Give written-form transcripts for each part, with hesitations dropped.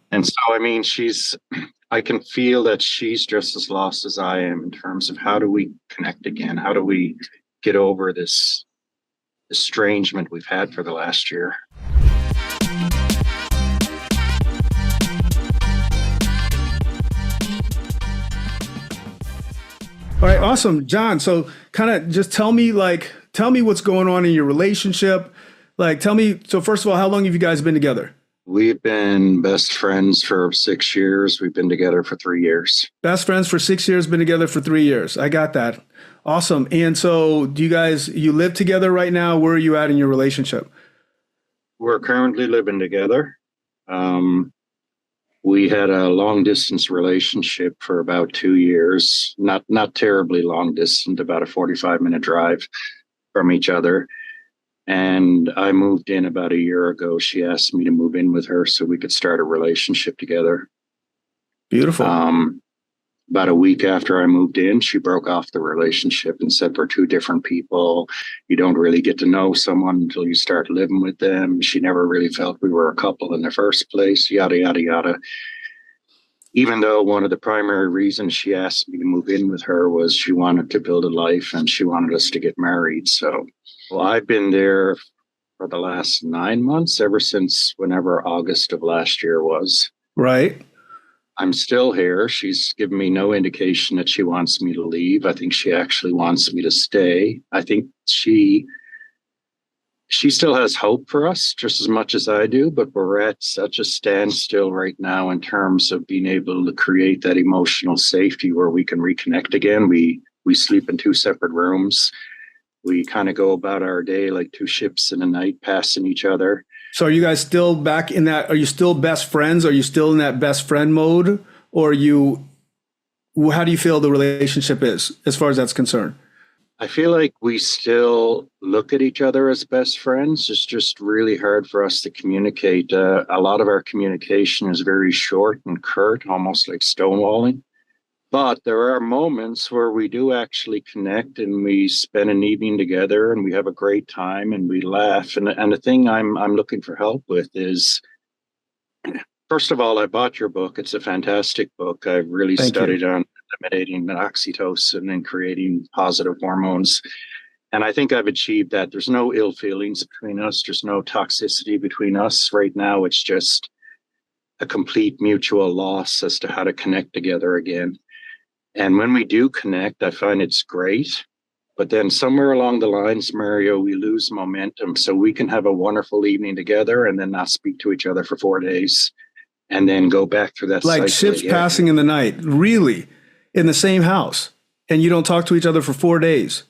And so, I mean, I can feel that she's just as lost as I am in terms of how do we connect again? How do we get over this estrangement we've had for the last year? All right, awesome, John. So, kind of just tell me what's going on in your relationship. Like, tell me. So, first of all, how long have you guys been together? We've been best friends for 6 years. We've been together for 3 years. Best friends for 6 years, been together for 3 years. I got that. Awesome. And so, do you live together right now? Where are you at in your relationship? We're currently living together. Um, we had a long distance relationship for about 2 years, not terribly long distance, about a 45-minute drive from each other. And I moved in about a year ago. She asked me to move in with her so we could start a relationship together. Beautiful. Um, about a week after I moved in, she broke off the relationship and said, we're two different people. You don't really get to know someone until you start living with them. She never really felt we were a couple in the first place, yada, yada, yada. Even though one of the primary reasons she asked me to move in with her was she wanted to build a life and she wanted us to get married. So, well, I've been there for the last 9 months, ever since whenever August of last year was. Right. I'm still here. She's given me no indication that she wants me to leave. I think she actually wants me to stay. I think she still has hope for us just as much as I do, but we're at such a standstill right now in terms of being able to create that emotional safety where we can reconnect again. We sleep in two separate rooms. We kind of go about our day like two ships in the night, passing each other. So, are you guys still back in that? Are you still best friends? Are you still in that best friend mode? Or how do you feel the relationship is as far as that's concerned? I feel like we still look at each other as best friends. It's just really hard for us to communicate. A lot of our communication is very short and curt, almost like stonewalling. But there are moments where we do actually connect and we spend an evening together and we have a great time and we laugh. And the thing I'm looking for help with is, first of all, I bought your book. It's a fantastic book. I've really Thank you. studied on eliminating oxytocin and creating positive hormones. And I think I've achieved that. There's no ill feelings between us. There's no toxicity between us right now. It's just a complete mutual loss as to how to connect together again. And when we do connect, I find it's great. But then somewhere along the lines, Mario, we lose momentum. So we can have a wonderful evening together and then not speak to each other for 4 days and then go back through that Like cycle ships again. passing in the night, really, in the same house, and you don't talk to each other for 4 days.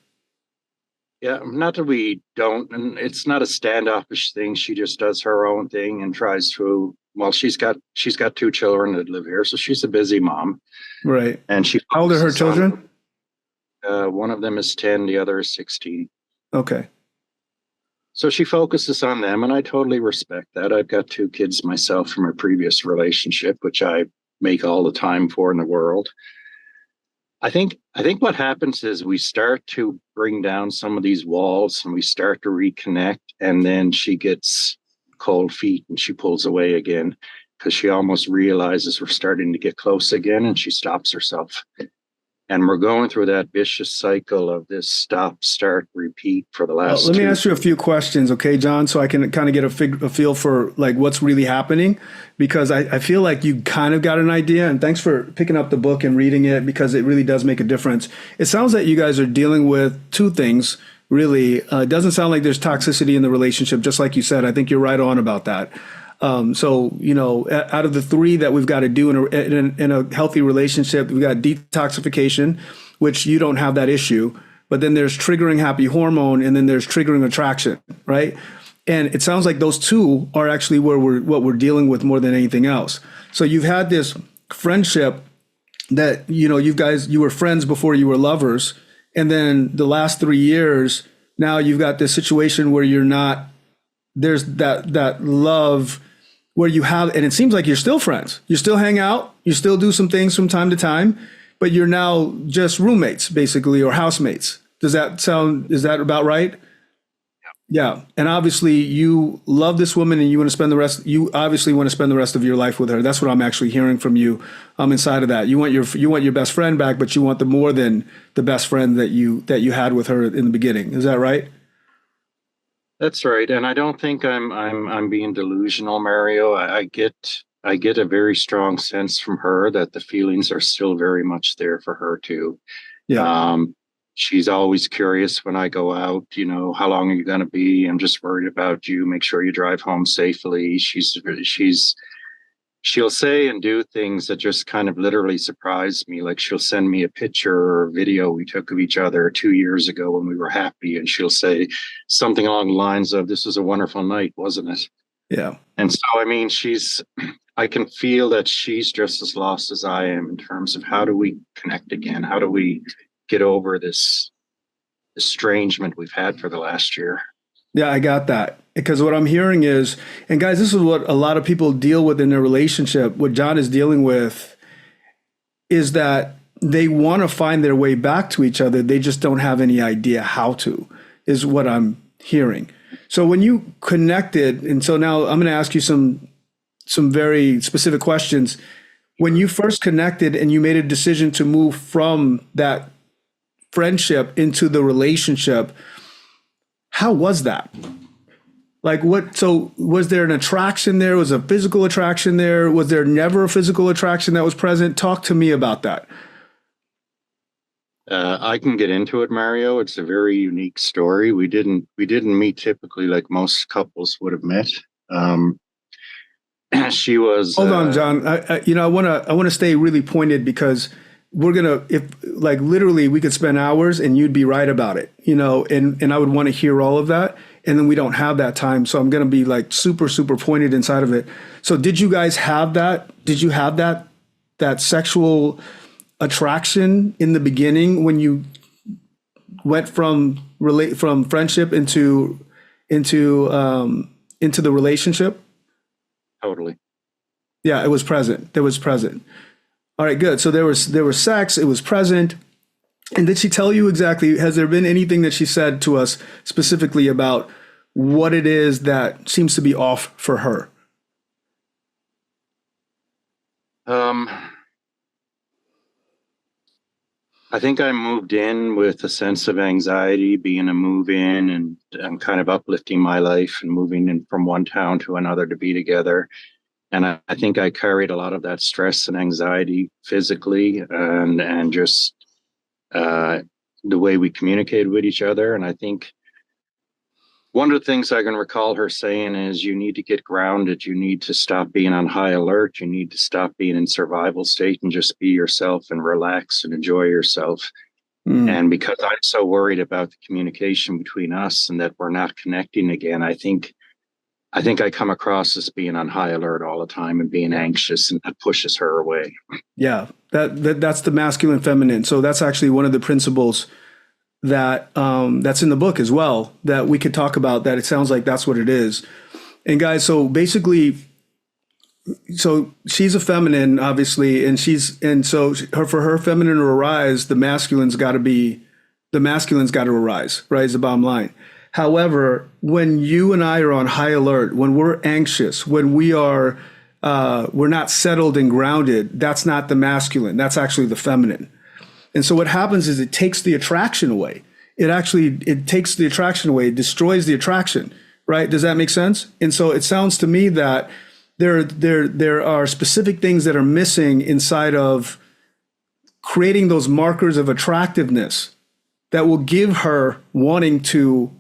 Yeah, not that we don't, and it's not a standoffish thing. She just does her own thing and tries to. Well, she's got two children that live here, so she's a busy mom, Right. and she How old are her focuses on. children? One of them is 10, the other is 16. Okay. So she focuses on them, and I totally respect that. I've got two kids myself from a previous relationship, which I make all the time for in the world. I think what happens is we start to bring down some of these walls and we start to reconnect, and then she gets cold feet and she pulls away again because she almost realizes we're starting to get close again and she stops herself. And we're going through that vicious cycle of this stop, start, repeat for the Well, last let me two. ask you a few questions, okay, John, so I can kind of get a feel for like what's really happening, because I feel like you kind of got an idea. And thanks for picking up the book and reading it, because it really does make a difference. It sounds like you guys are dealing with two things, really. It doesn't sound like there's toxicity in the relationship, just like you said. I think you're right on about that. So, out of the three that we've got to do in a healthy relationship, we've got detoxification, which you don't have that issue. But then there's triggering happy hormone, and then there's triggering attraction, right? And it sounds like those two are actually what we're dealing with more than anything else. So you've had this friendship that, you were friends before you were lovers. And then the last 3 years, now you've got this situation where you're not, there's that love where you have, and it seems like you're still friends. You still hang out, you still do some things from time to time, but you're now just roommates, basically, or housemates. Is that about right? Yeah, and obviously you love this woman, and you want to spend the rest. You obviously want to spend the rest of your life with her. That's what I'm actually hearing from you. Inside of that, you want your best friend back, but you want the more than the best friend that you had with her in the beginning. Is that right? That's right. And I don't think I'm being delusional, Mario. I get a very strong sense from her that the feelings are still very much there for her too. Yeah. Um, she's always curious when I go out, how long are you going to be? I'm just worried about you. Make sure you drive home safely. She'll say and do things that just kind of literally surprise me. Like she'll send me a picture or a video we took of each other 2 years ago when we were happy, and she'll say something along the lines of, "This was a wonderful night, wasn't it?" Yeah. And so, I mean, I can feel that she's just as lost as I am in terms of how do we connect again? How do we get over this estrangement we've had for the last year? Yeah, I got that. Because what I'm hearing is, and guys, this is what a lot of people deal with in their relationship. What John is dealing with is that they want to find their way back to each other. They just don't have any idea how to, is what I'm hearing. So when you connected, and so now I'm going to ask you some very specific questions. When you first connected and you made a decision to move from that friendship into the relationship, how was that? Like what? So was there an attraction there? Was a physical attraction there? Was there never a physical attraction that was present? Talk to me about that. I can get into it, Mario. It's a very unique story. We didn't meet typically like most couples would have met. Um, she was Hold on, John. I want to stay really pointed because we're gonna, if like literally, we could spend hours and you'd be right about it, and I would want to hear all of that, and then we don't have that time, so I'm gonna be like super super pointed inside of it. So, did you guys have that? Did you have that sexual attraction in the beginning when you went from friendship into the relationship? totally. Yeah, it was present. There was present. All right, good. So there was sex. It was present. And did she tell you exactly? Has there been anything that she said to us specifically about what it is that seems to be off for her? Um, I think I moved in with a sense of anxiety, being a move in and kind of uplifting my life and moving in from one town to another to be together. And I think I carried a lot of that stress and anxiety physically and just uh, the way we communicated with each other. And I think one of the things I can recall her saying is you need to get grounded. You need to stop being on high alert. You need to stop being in survival state and just be yourself and relax and enjoy yourself. Mm, And because I'm so worried about the communication between us and that we're not connecting again, I think I come across as being on high alert all the time and being anxious, and that pushes her away. yeah, that's the masculine feminine. So that's actually one of the principles that's in the book as well that we could talk about. That it sounds like that's what it is. And guys, so basically, so she's a feminine, obviously, and so for her feminine to arise, the masculine's got to arise, right? Is the bottom line. However, when you and I are on high alert, when we're anxious, when we're not settled and grounded, that's not the masculine. That's actually the feminine. And so what happens is it takes the attraction away. It takes the attraction away, it destroys the attraction, right? Does that make sense? And so it sounds to me that there are specific things that are missing inside of creating those markers of attractiveness that will give her wanting to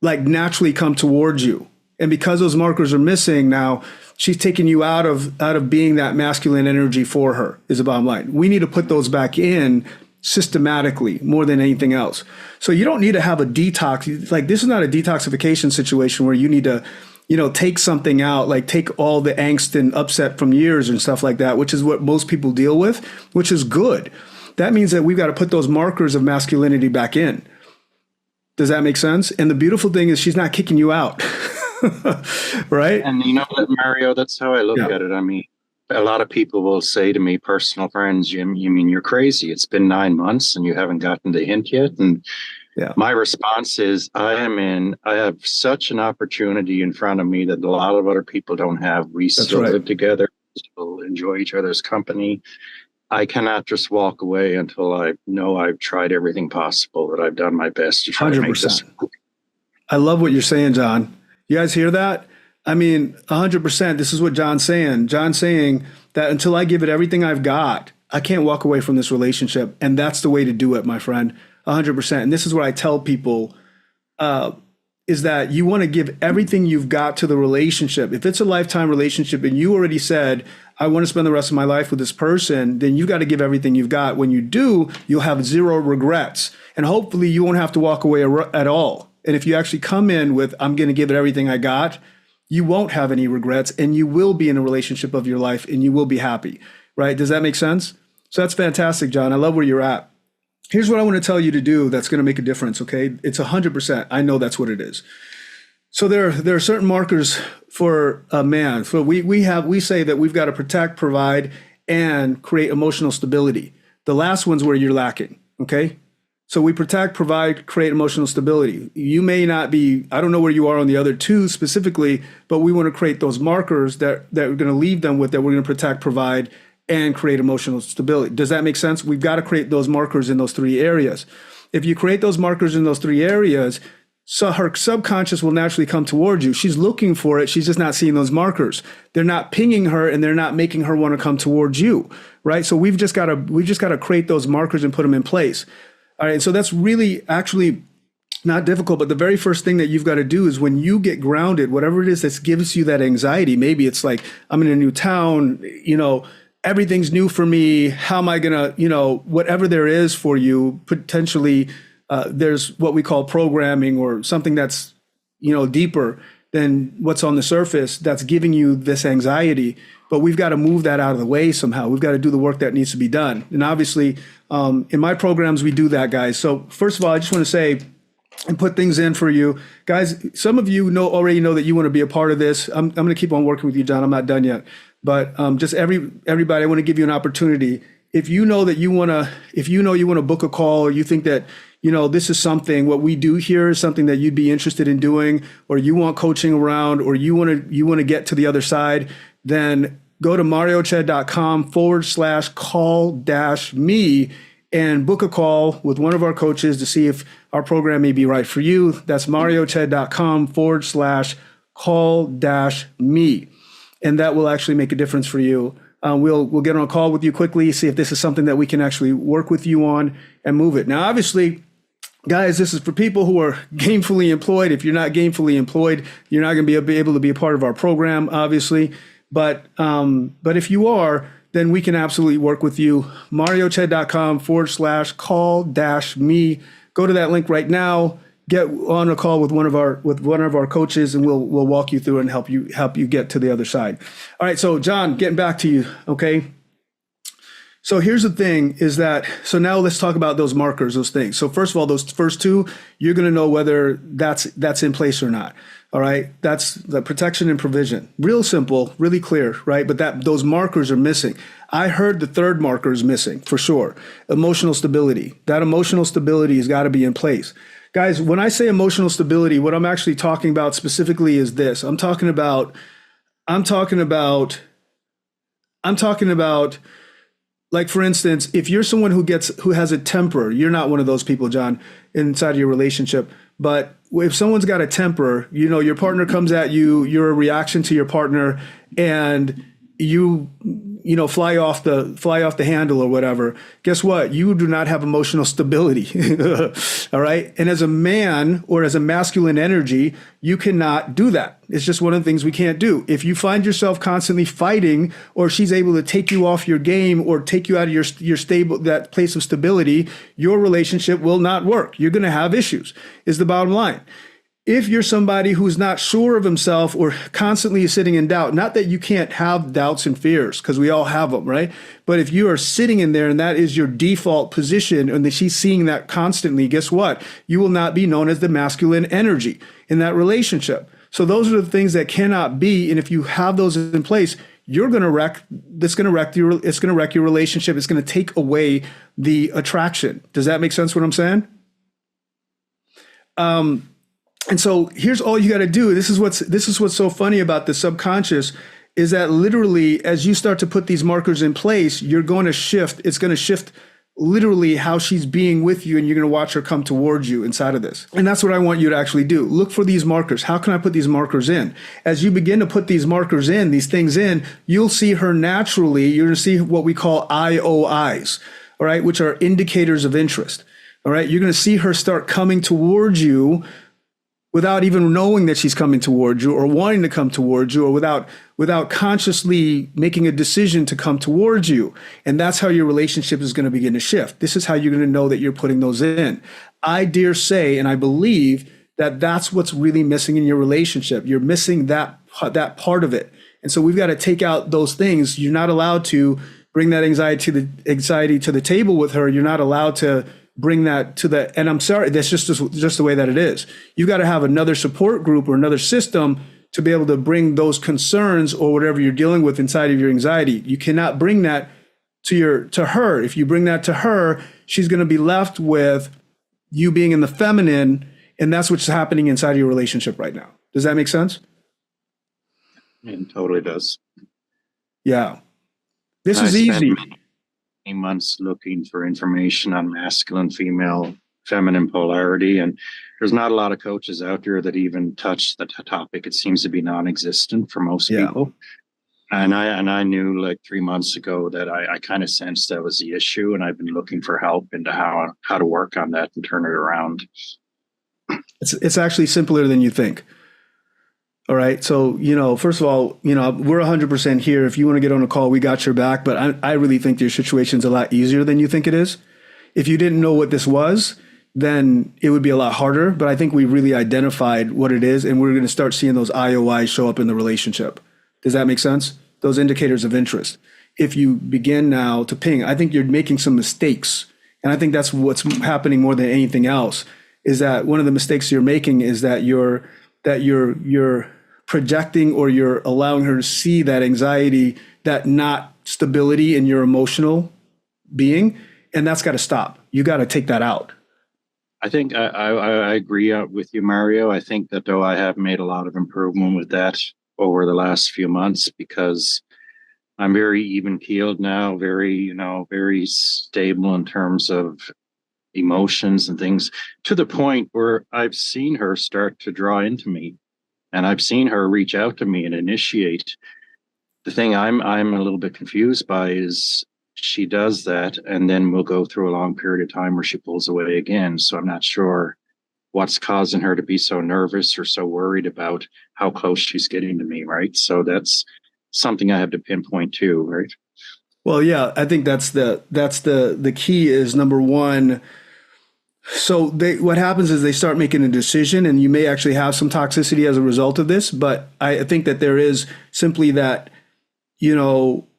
like naturally come towards you. And because those markers are missing now, she's taking you out of being that masculine energy for her, is the bottom line. We need to put those back in systematically more than anything else. So you don't need to have a detox. Like this is not a detoxification situation where you need to, take something out, like take all the angst and upset from years and stuff like that, which is what most people deal with, which is good. That means that we've got to put those markers of masculinity back in. Does that make sense? And the beautiful thing is she's not kicking you out. Right? And you know what, Mario, that's how I look Yeah. at it. I mean, a lot of people will say to me, personal friends, Jim, you mean you're crazy? It's been 9 months and you haven't gotten the hint yet. And Yeah, My response is I have such an opportunity in front of me that a lot of other people don't have. We that's still right. live together, still enjoy each other's company. I cannot just walk away until I know I've tried everything possible, that I've done my best to try to make 100%. this. I love what you're saying, John. You guys hear that? I mean, 100%. This is what John's saying. John's saying that until I give it everything I've got, I can't walk away from this relationship. And that's the way to do it, my friend. 100%. And this is what I tell people is that you want to give everything you've got to the relationship. If it's a lifetime relationship and you already said, I want to spend the rest of my life with this person, then you got to give everything you've got. When you do, you'll have zero regrets. And hopefully you won't have to walk away at all. And if you actually come in with, I'm going to give it everything I got, you won't have any regrets and you will be in a relationship of your life and you will be happy, right? Does that make sense? So that's fantastic, John. I love where you're at. Here's what I want to tell you to do that's going to make a difference, okay? It's 100%. I know that's what it is. So there are certain markers for a man. So we say that we've got to protect, provide, and create emotional stability. The last one's where you're lacking, okay? So we protect, provide, create emotional stability. You may not be, I don't know where you are on the other two specifically, but we want to create those markers that we're going to leave them with, that we're going to protect, provide, and create emotional stability. Does that make sense? We've got to create those markers in those three areas. If you create those markers in those three areas, so her subconscious will naturally come towards you. She's looking for it. She's just not seeing those markers. They're not pinging her and they're not making her want to come towards you, right? So we've just got to create those markers and put them in place. All right. So that's really actually not difficult, but the very first thing that you've got to do is when you get grounded, whatever it is that gives you that anxiety, maybe it's like, I'm in a new town, everything's new for me. How am I going to, whatever there is for you, potentially there's what we call programming or something that's, deeper than what's on the surface that's giving you this anxiety. But we've got to move that out of the way somehow. We've got to do the work that needs to be done. And obviously, in my programs, we do that, guys. So first of all, I just want to say and put things in for you. Guys, some of you already know that you want to be a part of this. I'm going to keep on working with you, John. I'm not done yet. But just everybody, I want to give you an opportunity. If you know that you want to book a call, or you think that, this is something, what we do here is something that you'd be interested in doing, or you want coaching around, or you want to get to the other side, then go to marioched.com/call-me and book a call with one of our coaches to see if our program may be right for you. That's marioched.com/call-me. And that will actually make a difference for you. We'll get on a call with you quickly, see if this is something that we can actually work with you on and move it. Now, obviously, guys, this is for people who are gainfully employed. If you're not gainfully employed, you're not going to be able to be a part of our program, obviously. But if you are, then we can absolutely work with you. marioched.com/call-me. Go to that link right now. Get on a call with one of our coaches, and we'll walk you through and help you get to the other side. All right, so John, getting back to you, okay? So here's the thing is that, so now let's talk about those markers, those things. So first of all, those first two, you're going to know whether that's in place or not. All right, that's the protection and provision. Real simple, really clear, right? But those markers are missing. I heard the third marker is missing for sure. Emotional stability. That emotional stability has got to be in place. Guys, when I say emotional stability, what I'm actually talking about specifically is this. I'm talking about, like, for instance, if you're someone who has a temper, you're not one of those people, John, inside of your relationship. But if someone's got a temper, your partner comes at you, you're a reaction to your partner, and you fly off the handle or whatever. Guess what? You do not have emotional stability. All right. And as a man or as a masculine energy, you cannot do that. It's just one of the things we can't do. If you find yourself constantly fighting, or she's able to take you off your game or take you out of your stable, that place of stability, your relationship will not work. You're going to have issues, is the bottom line. If you're somebody who's not sure of himself or constantly sitting in doubt, not that you can't have doubts and fears, because we all have them, right? But if you are sitting in there and that is your default position and that she's seeing that constantly, guess what? You will not be known as the masculine energy in that relationship. So those are the things that cannot be. And if you have those in place, you're going to wreck. It's going to wreck your relationship. It's going to take away the attraction. Does that make sense what I'm saying? And so here's all you got to do. This is what's so funny about the subconscious is that literally as you start to put these markers in place, you're going to shift. It's going to shift literally how she's being with you, and you're going to watch her come towards you inside of this. And that's what I want you to actually do. Look for these markers. How can I put these markers in? As you begin to put these markers in, these things in, you'll see her naturally. You're going to see what we call IOIs, all right, which are indicators of interest. All right. You're going to see her start coming towards you without even knowing that she's coming towards you or wanting to come towards you, or without consciously making a decision to come towards you. And that's how your relationship is going to begin to shift. This is how you're going to know that you're putting those in. I dare say, and I believe that that's what's really missing in your relationship. You're missing that part of it. And so we've got to take out those things. You're not allowed to bring that anxiety to the table with her. You're not allowed to bring that to the, and I'm sorry, that's just the way that it is. You got to have another support group or another system to be able to bring those concerns or whatever you're dealing with inside of your anxiety. You cannot bring that to her. If you bring that to her, she's going to be left with you being in the feminine, and that's what's happening inside of your relationship right now. Does that make sense? It totally does. Yeah. This is easy. Months looking for information on masculine, female, feminine polarity, and there's not a lot of coaches out there that even touch the topic. It seems to be non-existent for most people. And I knew like 3 months ago that I kind of sensed that was the issue, and I've been looking for help into how to work on that and turn it around. It's actually simpler than you think. All right. So, first of all, we're 100% here. If you want to get on a call, we got your back. But I really think your situation's a lot easier than you think it is. If you didn't know what this was, then it would be a lot harder. But I think we really identified what it is, and we're going to start seeing those IOIs show up in the relationship. Does that make sense? Those indicators of interest. If you begin now to ping, I think you're making some mistakes. And I think that's what's happening more than anything else, is that one of the mistakes you're making is that you're projecting, or you're allowing her to see that anxiety, that not stability in your emotional being. And that's got to stop. You got to take that out. I think I agree with you, Mario. I think that though I have made a lot of improvement with that over the last few months, because I'm very even keeled now, very stable in terms of emotions and things, to the point where I've seen her start to draw into me. And I've seen her reach out to me and initiate. The thing I'm a little bit confused by is she does that, and then we'll go through a long period of time where she pulls away again. So I'm not sure what's causing her to be so nervous or so worried about how close she's getting to me, right? So that's something I have to pinpoint too, right? Well, yeah, I think that's the key is, number one. So what happens is they start making a decision, and you may actually have some toxicity as a result of this. But I think that there is simply that,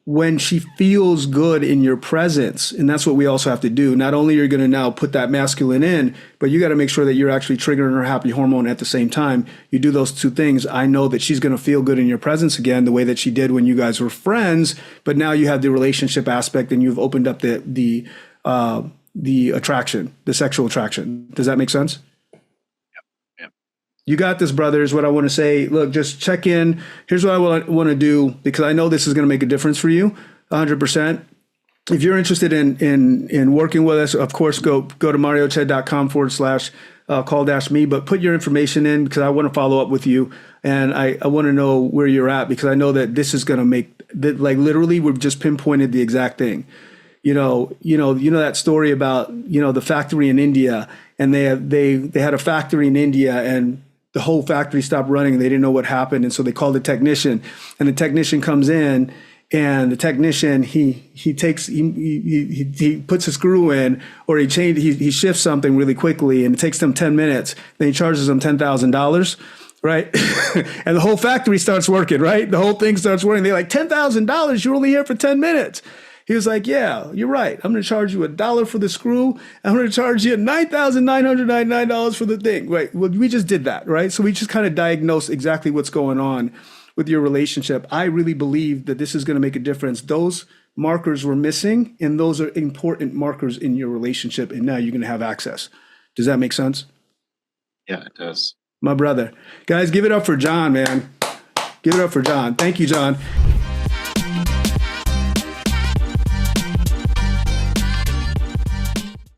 when she feels good in your presence, and that's what we also have to do. Not only are you going to now put that masculine in, but you got to make sure that you're actually triggering her happy hormone at the same time. You do those two things. I know that she's going to feel good in your presence again, the way that she did when you guys were friends. But now you have the relationship aspect, and you've opened up the attraction, the sexual attraction. Does that make sense? Yep. You got this, brother, is what I want to say. Look, just check in. Here's what I want to do, because I know this is going to make a difference for you 100%. If you're interested in working with us, of course, go to marioched.com/call-me, but put your information in, because I want to follow up with you. And I want to know where you're at, because I know that this is going to make that, like, literally we've just pinpointed the exact thing. You know that story about, the factory in India, and they had a factory in India, and the whole factory stopped running, and they didn't know what happened. And so they called a technician, and the technician comes in, and the technician, he puts a screw in, or he shifts something really quickly, and it takes them 10 minutes. Then he charges them $10,000. Right. And the whole factory starts working, right? The whole thing starts working. They're like, $10,000, you're only here for 10 minutes. He was like, yeah, you're right. I'm going to charge you $1 for the screw. I'm going to charge you $9,999 for the thing. Right. Well, we just did that. Right. So we just kind of diagnosed exactly what's going on with your relationship. I really believe that this is going to make a difference. Those markers were missing, and those are important markers in your relationship. And now you're going to have access. Does that make sense? Yeah, it does. My brother. Guys, give it up for John, man. Give it up for John. Thank you, John.